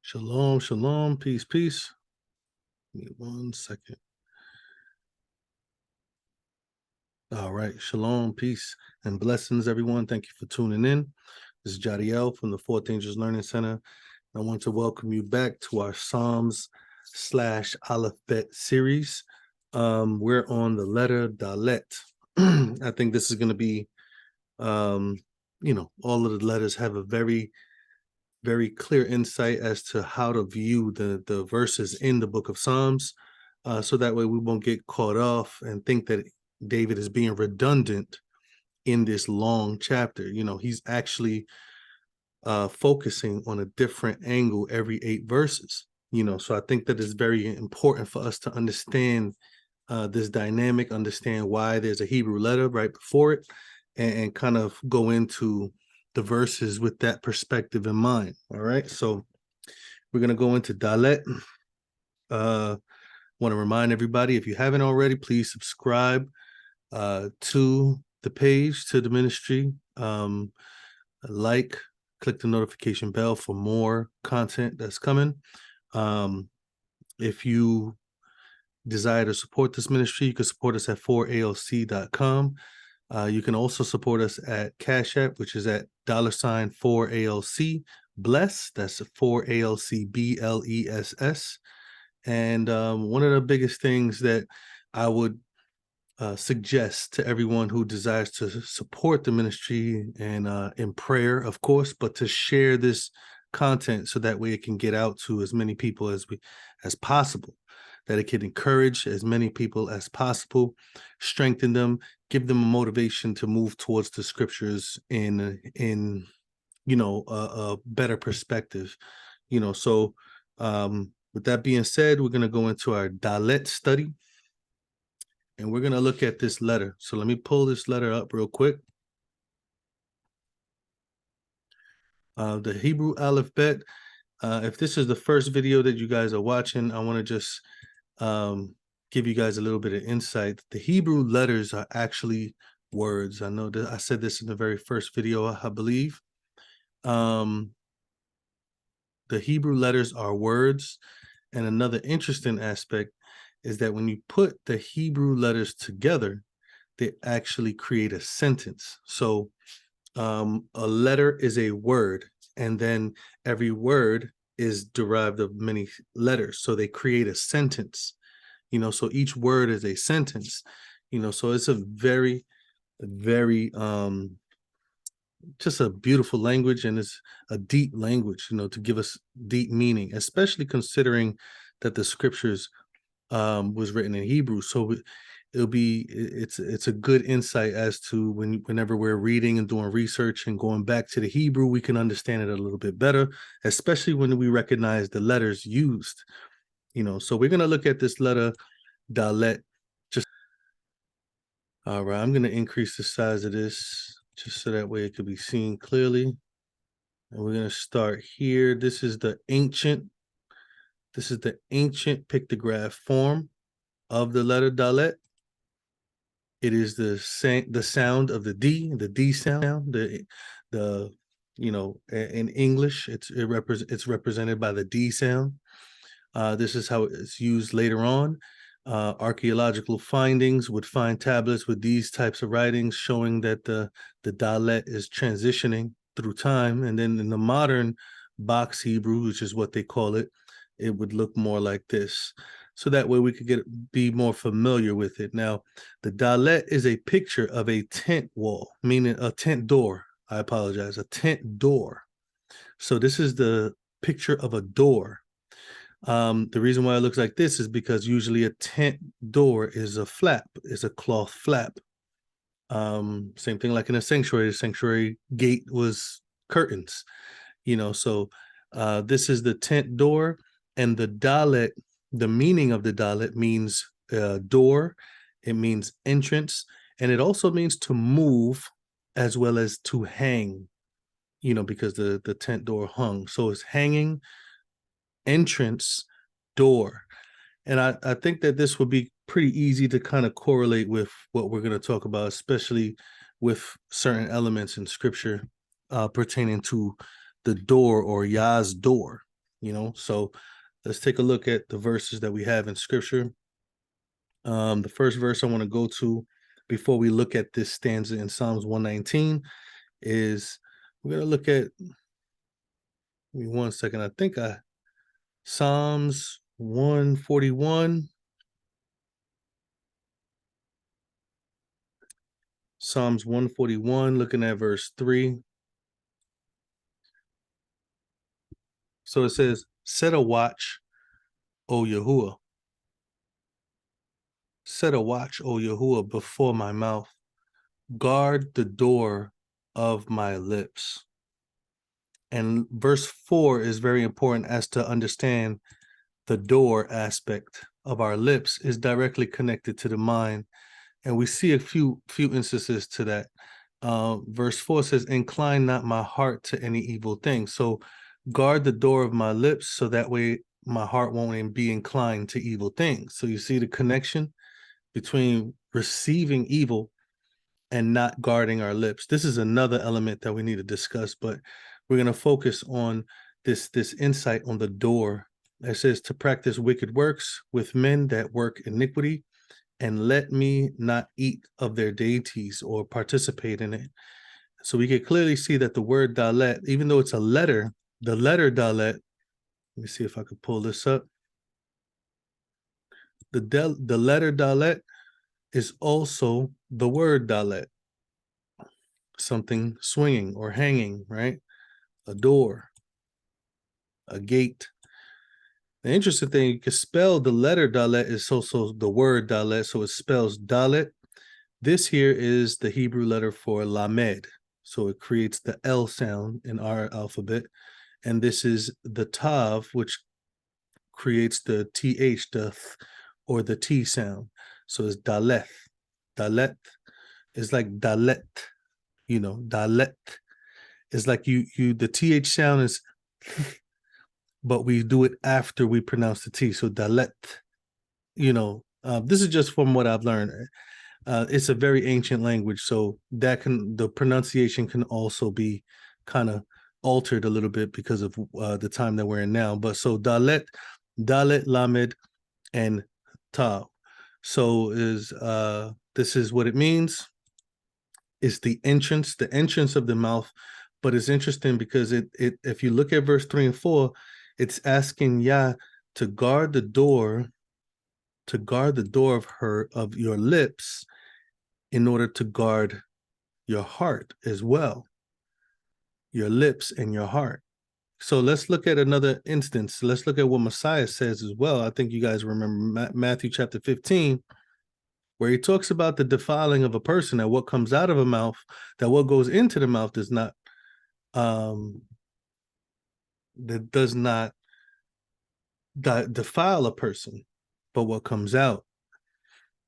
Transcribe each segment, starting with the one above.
Shalom, shalom, peace, peace. Give me 1 second. All right, shalom, peace, and blessings, everyone. Thank you for tuning in. This is Jadiel from the Fourth Angels Learning Center. I want to welcome you back to our Psalms/Alphabet series. We're on the letter Dalet. I think this is going to be, all of the letters have a very clear insight as to how to view the verses in the book of Psalms, so that way we won't get caught off and think that David is being redundant in this long chapter. He's actually focusing on a different angle every 8 verses. So I think that it's very important for us to understand this dynamic, understand why there's a Hebrew letter right before it, and kind of go into the verses with that perspective in mind. All right, so we're going to go into Dalet. Want to remind everybody, if you haven't already, please subscribe to the page, to the ministry. Click the notification bell for more content that's coming. If you desire to support this ministry, you can support us at 4alc.com. You can also support us at Cash App, which is at $4ALC bless. That's 4ALC BLESS. And one of the biggest things that I would suggest to everyone who desires to support the ministry and in prayer, of course, but to share this content so that way it can get out to as many people as possible, that it can encourage as many people as possible, strengthen them, give them a motivation to move towards the scriptures in a better perspective. So with that being said, we're going to go into our Dalet study. And we're going to look at this letter. So let me pull this letter up real quick. The Hebrew alphabet. If this is the first video that you guys are watching, I want to just give you guys a little bit of insight. The Hebrew letters are actually words. I know that I said this in the very first video, I believe. The Hebrew letters are words. And another interesting aspect is that when you put the Hebrew letters together, they actually create a sentence. So a letter is a word, and then every word is derived of many letters. So they create a sentence, so each word is a sentence, so it's a very, just a beautiful language, and it's a deep language, to give us deep meaning, especially considering that the scriptures was written in Hebrew. So it's a good insight as to whenever we're reading and doing research and going back to the Hebrew, we can understand it a little bit better, especially when we recognize the letters used. So we're going to look at this letter Dalet. All right, I'm going to increase the size of this just so that way it could be seen clearly. And we're going to start here. This is the ancient pictograph form of the letter Dalet. It is the sound of the D sound. In English, it's represented by the D sound. This is how it's used later on. Archaeological findings would find tablets with these types of writings showing that the Dalet is transitioning through time. And then in the modern box Hebrew, which is what they call it, it would look more like this. So that way we could be more familiar with it. Now, the Dalet is a picture of a tent wall, meaning a tent door. I apologize, a tent door. So this is the picture of a door. The reason why it looks like this is because usually a tent door is a flap, is a cloth flap. Same thing like in a sanctuary. The sanctuary gate was curtains, so this is the tent door, and the Dalet, the meaning of the Dalet means door, It means entrance, and it also means to move as well as to hang, because the tent door hung. So it's hanging, entrance, door. And I think that this would be pretty easy to kind of correlate with what we're going to talk about, especially with certain elements in scripture pertaining to the door or Yah's door, So let's take a look at the verses that we have in scripture. The first verse I want to go to before we look at this stanza in Psalms 119 is we're going to look at, give me 1 second. I think Psalms 141. Psalms 141, looking at verse 3. So it says, set a watch, O yahuah. Set a watch, O yahuah, before my mouth. Guard the door of my lips. And verse 4 is very important as to understand the door aspect of our lips is directly connected to the mind. And we see a few instances to that. Verse 4 says, incline not my heart to any evil thing. So guard the door of my lips so that way my heart won't be inclined to evil things. So you see the connection between receiving evil and not guarding our lips. This is another element that we need to discuss, but we're going to focus on this insight on the door. It says to practice wicked works with men that work iniquity, and let me not eat of their deities or participate in it. So we can clearly see that the word DALET, even though it's a letter, the letter DALET, let me see if I could pull this up. The letter DALET is also the word DALET, something swinging or hanging, right? A door, a gate. The interesting thing, you can spell the letter DALET is also the word DALET, so it spells DALET. This here is the Hebrew letter for lamed, so it creates the L sound in our alphabet, and this is the tav, which creates the th, the th, or the t sound. So it's daleth. Dalet is like dalet, dalet is like the th sound is but we do it after we pronounce the T. So dalet, this is just from what I've learned. It's a very ancient language, so the pronunciation can also be kind of altered a little bit because of the time that we're in now. But so dalet, lamed, and ta. So this is what it means. It's the entrance of the mouth. But it's interesting because it if you look at verse 3 and 4, it's asking Yah to guard the door of your lips in order to guard your heart as well, your lips and your heart. So let's look at another instance. Let's look at what Messiah says as well. I think you guys remember Matthew chapter 15, where he talks about the defiling of a person, that what comes out of a mouth, that what goes into the mouth does not defile a person, but what comes out.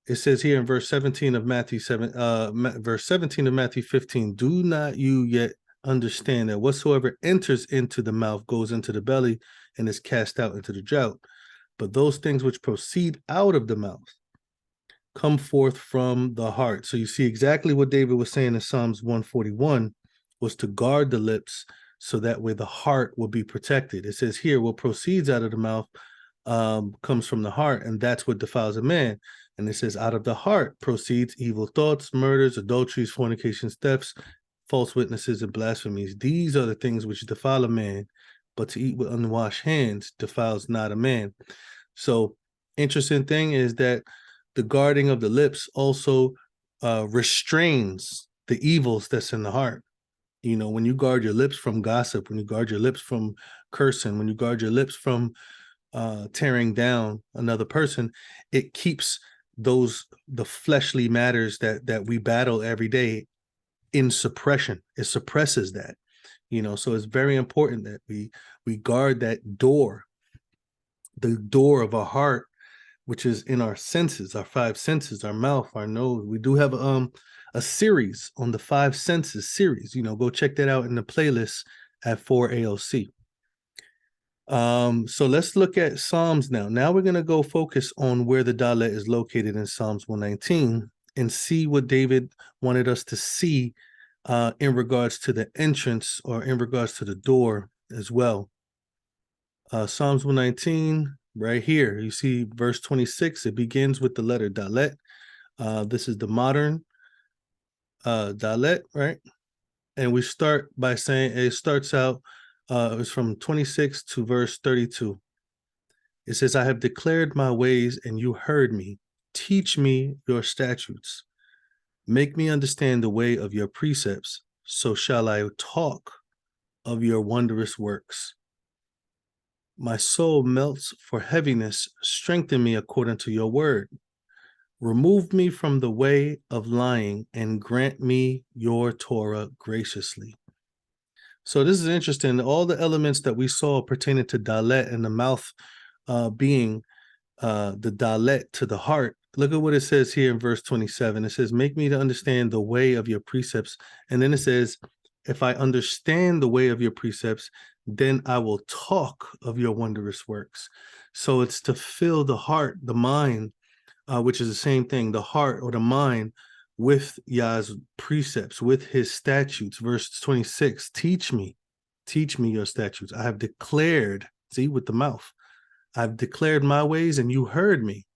It says here in verse 17 of Matthew 15, do not you yet understand that whatsoever enters into the mouth goes into the belly and is cast out into the drought, but those things which proceed out of the mouth come forth from the heart. So you see exactly what David was saying in Psalms 141 was to guard the lips so that way the heart will be protected. It says here, what proceeds out of the mouth comes from the heart, and that's what defiles a man. And it says, out of the heart proceeds evil thoughts, murders, adulteries, fornications, thefts, false witnesses, and blasphemies. These are the things which defile a man, but to eat with unwashed hands defiles not a man. So interesting thing is that the guarding of the lips also restrains the evils that's in the heart. When you guard your lips from gossip, when you guard your lips from cursing, when you guard your lips from tearing down another person, it keeps the fleshly matters that we battle every day in suppression. It suppresses that, so it's very important that we guard that door, the door of our heart, which is in our senses, our five senses, our mouth, our nose. We do have a series on the five senses series. Go check that out in the playlist at 4AOC. So let's look at Psalms now. Now we're going to go focus on where the Dalet is located in Psalms 119 and see what David wanted us to see in regards to the entrance or in regards to the door as well. Psalms 119, right here, you see verse 26. It begins with the letter Dalet. This is the modern Dalet, right? And we start by saying, it starts out, it's from 26 to verse 32. It says, I have declared my ways and you heard me. Teach me your statutes. Make me understand the way of your precepts. So shall I talk of your wondrous works. My soul melts for heaviness. Strengthen me according to your word. Remove me from the way of lying and grant me your Torah graciously. So this is interesting. All the elements that we saw pertaining to Dalet and the mouth being the Dalet to the heart. Look at what it says here in verse 27. It says, make me to understand the way of your precepts. And then it says, if I understand the way of your precepts, then I will talk of your wondrous works. So it's to fill the heart, the mind, which is the same thing, the heart or the mind with Yah's precepts, with his statutes. Verse 26, teach me your statutes. I have declared, see, with the mouth, I've declared my ways and you heard me.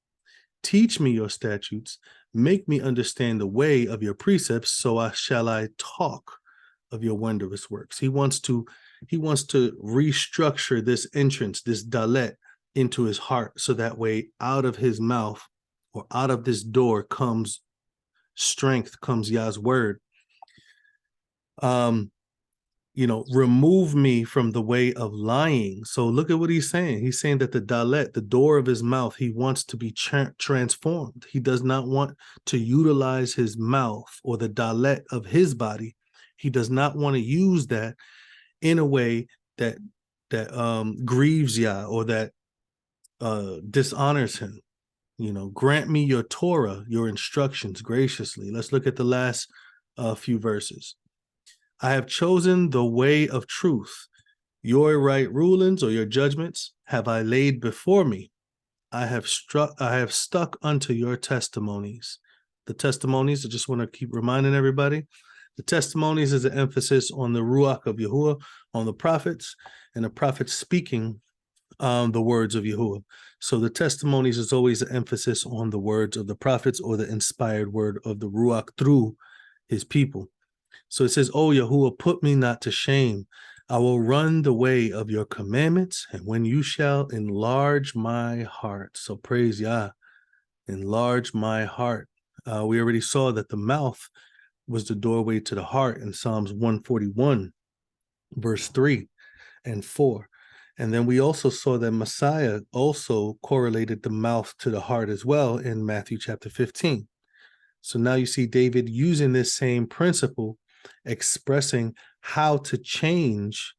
Teach me your statutes. Make me understand the way of your precepts, so I talk of your wondrous works. He wants to restructure this entrance, this Dalet, into his heart, so that way out of his mouth or out of this door comes strength, comes Yah's word. Remove me from the way of lying. So look at what he's saying. He's saying that the Dalet, the door of his mouth, he wants to be transformed. He does not want to utilize his mouth or the Dalet of his body. He does not want to use that in a way that grieves Yah or that dishonors him. Grant me your Torah, your instructions graciously. Let's look at the last few verses. I have chosen the way of truth. Your right rulings or your judgments have I laid before me. I have stuck unto your testimonies. The testimonies, I just want to keep reminding everybody, the testimonies is an emphasis on the Ruach of Yahuah, on the prophets, and the prophets speaking the words of Yahuah. So the testimonies is always an emphasis on the words of the prophets or the inspired word of the Ruach through his people. So it says, oh, Yahuwah, put me not to shame. I will run the way of your commandments, and when you shall enlarge my heart. So praise Yah, enlarge my heart. We already saw that the mouth was the doorway to the heart in Psalms 141, verse 3 and 4. And then we also saw that Messiah also correlated the mouth to the heart as well in Matthew chapter 15. So now you see David using this same principle, expressing how to change,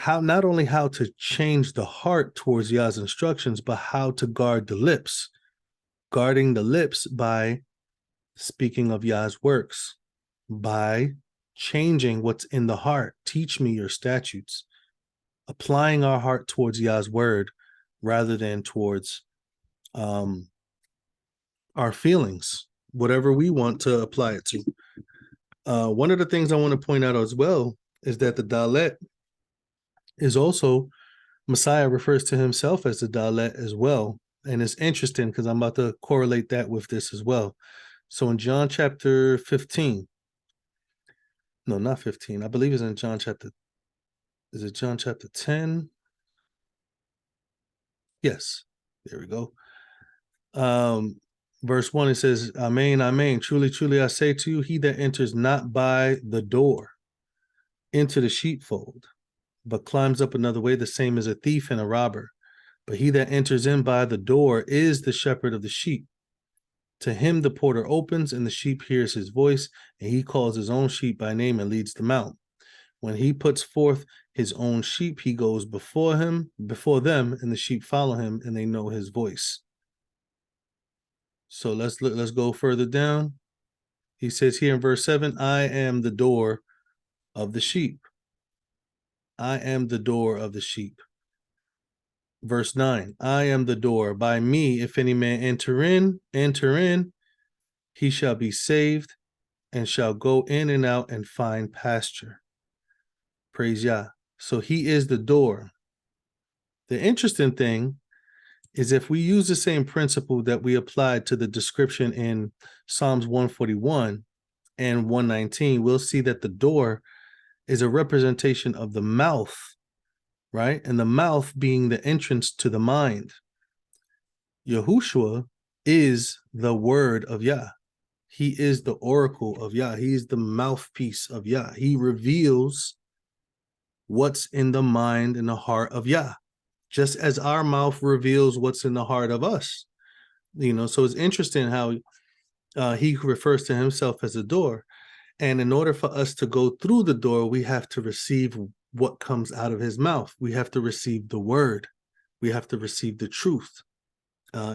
not only how to change the heart towards Yah's instructions, but how to guard the lips, guarding the lips by speaking of Yah's works, by changing what's in the heart. Teach me your statutes, applying our heart towards Yah's word rather than towards our feelings, whatever we want to apply it to. One of the things I want to point out as well is that the Dalet is also, Messiah refers to himself as the Dalet as well. And it's interesting because I'm about to correlate that with this as well. So in John chapter 15, no, not 15, I believe it's in John chapter, is it John chapter 10? Yes, there we go. Verse 1, it says, Amen, amen, truly, truly, I say to you, he that enters not by the door into the sheepfold, but climbs up another way, the same as a thief and a robber. But he that enters in by the door is the shepherd of the sheep. To him the porter opens, and the sheep hears his voice, and he calls his own sheep by name and leads them out. When he puts forth his own sheep, he goes before them, and the sheep follow him, and they know his voice. So let's go further down. He says here in verse 7, I am the door of the sheep. I am the door of the sheep. Verse 9, I am the door. By me, if any man enter in, he shall be saved and shall go in and out and find pasture. Praise Yah. So he is the door. The interesting thing is if we use the same principle that we applied to the description in Psalms 141 and 119, we'll see that the door is a representation of the mouth, right? And the mouth being the entrance to the mind. Yahushua is the word of Yah. He is the oracle of Yah. He is the mouthpiece of Yah. He reveals what's in the mind and the heart of Yah, just as our mouth reveals what's in the heart of us. So it's interesting how he refers to himself as a door. And in order for us to go through the door, we have to receive what comes out of his mouth. We have to receive the word. We have to receive the truth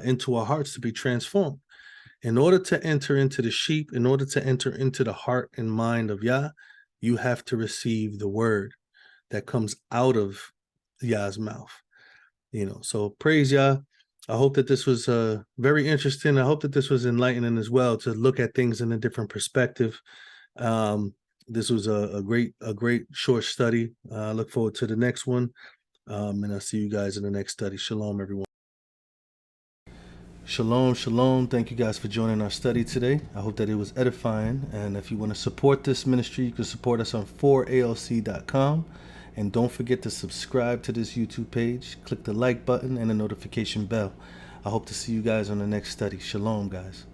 into our hearts to be transformed. In order to enter into the sheep, in order to enter into the heart and mind of Yah, you have to receive the word that comes out of Yah's mouth. So praise Yah. I hope that this was very interesting. I hope that this was enlightening as well, to look at things in a different perspective. This was a great short study. I look forward to the next one. And I'll see you guys in the next study. Shalom, everyone. Shalom, shalom. Thank you guys for joining our study today. I hope that it was edifying. And if you want to support this ministry, you can support us on 4alc.com. And don't forget to subscribe to this YouTube page. Click the like button and the notification bell. I hope to see you guys on the next study. Shalom, guys.